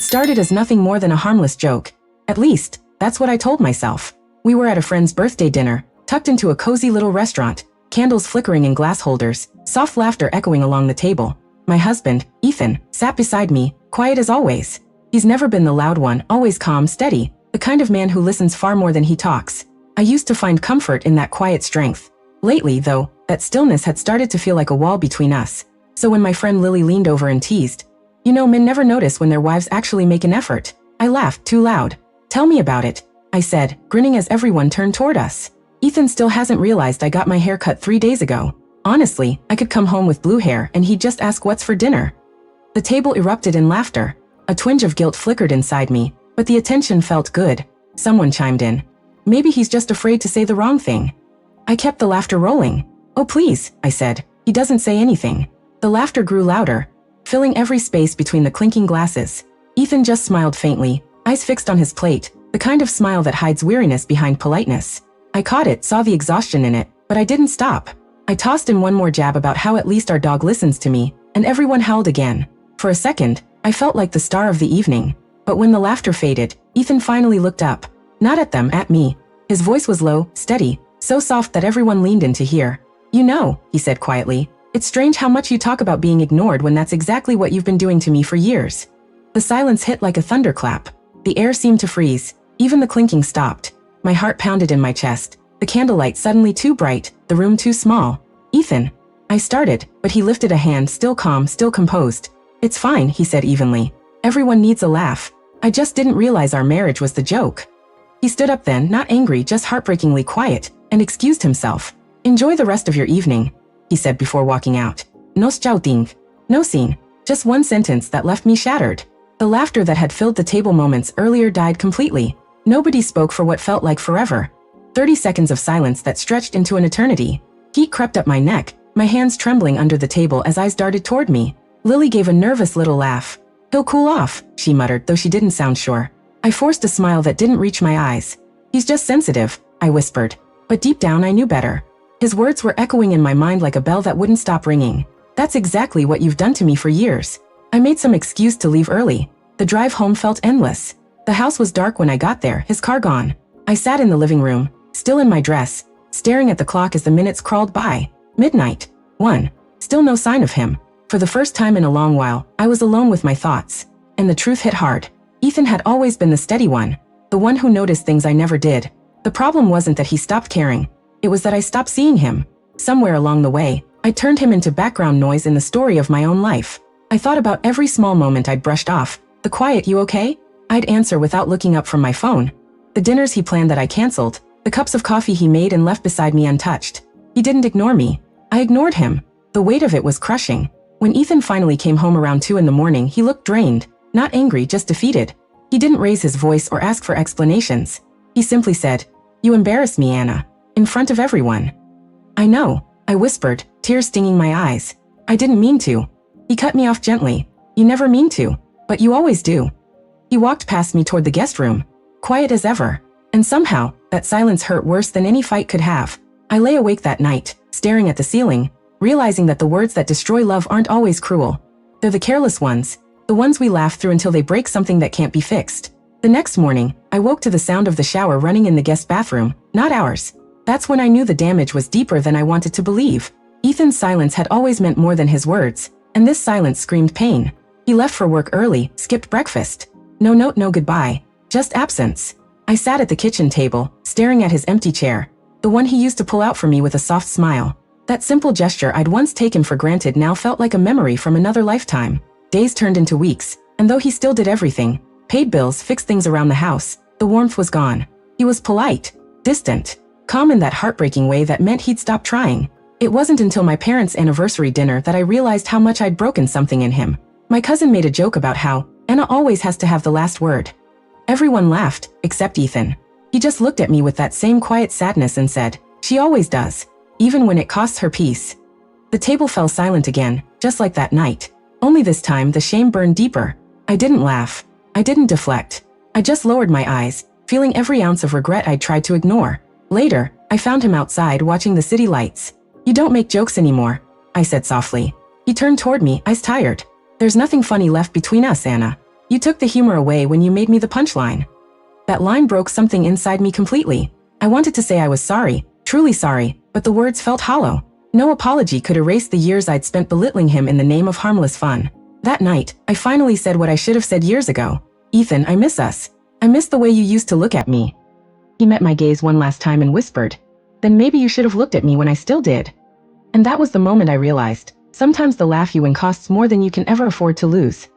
It started as nothing more than a harmless joke. At least, that's what I told myself. We were at a friend's birthday dinner, tucked into a cozy little restaurant, candles flickering in glass holders, soft laughter echoing along the table. My husband, Ethan, sat beside me, quiet as always. He's never been the loud one, always calm, steady, the kind of man who listens far more than he talks. I used to find comfort in that quiet strength. Lately, though, that stillness had started to feel like a wall between us. So when my friend Lily leaned over and teased, "You know, men never notice when their wives actually make an effort," I laughed too loud. "Tell me about it," I said, grinning as everyone turned toward us. Ethan still hasn't realized I got my hair cut 3 days ago. Honestly, I could come home with blue hair and he'd just ask what's for dinner. The table erupted in laughter. A twinge of guilt flickered inside me, but the attention felt good. Someone chimed in. "Maybe he's just afraid to say the wrong thing." I kept the laughter rolling. "Oh please," I said. "He doesn't say anything." The laughter grew louder, filling every space between the clinking glasses. Ethan just smiled faintly, eyes fixed on his plate, the kind of smile that hides weariness behind politeness. I caught it, saw the exhaustion in it, but I didn't stop. I tossed in one more jab about how at least our dog listens to me, and everyone howled again. For a second, I felt like the star of the evening. But when the laughter faded, Ethan finally looked up. Not at them, at me. His voice was low, steady, so soft that everyone leaned in to hear. "You know," he said quietly, "it's strange how much you talk about being ignored when that's exactly what you've been doing to me for years." The silence hit like a thunderclap. The air seemed to freeze. Even the clinking stopped. My heart pounded in my chest. The candlelight suddenly too bright, the room too small. "Ethan," I started, but he lifted a hand, still calm, still composed. "It's fine," he said evenly. "Everyone needs a laugh. I just didn't realize our marriage was the joke." He stood up then, not angry, just heartbreakingly quiet, and excused himself. "Enjoy the rest of your evening," he said before walking out. "Nos chauting." No scene. Just one sentence that left me shattered. The laughter that had filled the table moments earlier died completely. Nobody spoke for what felt like forever. 30 seconds of silence that stretched into an eternity. Heat crept up my neck, my hands trembling under the table as eyes darted toward me. Lily gave a nervous little laugh. "He'll cool off," she muttered, though she didn't sound sure. I forced a smile that didn't reach my eyes. "He's just sensitive," I whispered. But deep down I knew better. His words were echoing in my mind like a bell that wouldn't stop ringing. "That's exactly what you've done to me for years." I made some excuse to leave early. The drive home felt endless. The house was dark when I got there, his car gone. I sat in the living room, still in my dress, staring at the clock as the minutes crawled by. Midnight. 1. Still no sign of him. For the first time in a long while, I was alone with my thoughts. And the truth hit hard. Ethan had always been the steady one, the one who noticed things I never did. The problem wasn't that he stopped caring. It was that I stopped seeing him. Somewhere along the way, I turned him into background noise in the story of my own life. I thought about every small moment I'd brushed off. The quiet, "You okay?" I'd answer without looking up from my phone. The dinners he planned that I canceled. The cups of coffee he made and left beside me untouched. He didn't ignore me. I ignored him. The weight of it was crushing. When Ethan finally came home around 2 in the morning, he looked drained. Not angry, just defeated. He didn't raise his voice or ask for explanations. He simply said, "You embarrassed me, Anna." In front of everyone. "I know," I whispered, tears stinging my eyes. "I didn't mean to." He cut me off gently. "You never mean to. But you always do." He walked past me toward the guest room, quiet as ever. And somehow, that silence hurt worse than any fight could have. I lay awake that night, staring at the ceiling, realizing that the words that destroy love aren't always cruel. They're the careless ones, the ones we laugh through until they break something that can't be fixed. The next morning, I woke to the sound of the shower running in the guest bathroom, not ours. That's when I knew the damage was deeper than I wanted to believe. Ethan's silence had always meant more than his words, and this silence screamed pain. He left for work early, skipped breakfast. No note, no goodbye, just absence. I sat at the kitchen table, staring at his empty chair, the one he used to pull out for me with a soft smile. That simple gesture I'd once taken for granted now felt like a memory from another lifetime. Days turned into weeks, and though he still did everything, paid bills, fixed things around the house, the warmth was gone. He was polite, distant, calm in that heartbreaking way that meant he'd stopped trying. It wasn't until my parents' anniversary dinner that I realized how much I'd broken something in him. My cousin made a joke about how Anna always has to have the last word. Everyone laughed, except Ethan. He just looked at me with that same quiet sadness and said, "She always does, even when it costs her peace." The table fell silent again, just like that night. Only this time the shame burned deeper. I didn't laugh. I didn't deflect. I just lowered my eyes, feeling every ounce of regret I'd tried to ignore. Later, I found him outside watching the city lights. "You don't make jokes anymore," I said softly. He turned toward me, eyes tired. "There's nothing funny left between us, Anna. You took the humor away when you made me the punchline. That line broke something inside me completely. I wanted to say I was sorry, truly sorry, but the words felt hollow. No apology could erase the years I'd spent belittling him in the name of harmless fun. That night, I finally said what I should have said years ago. Ethan, I miss us. I miss the way you used to look at me. He met my gaze one last time and whispered, then maybe you should have looked at me when I still did. And that was the moment I realized, sometimes the laugh you win costs more than you can ever afford to lose.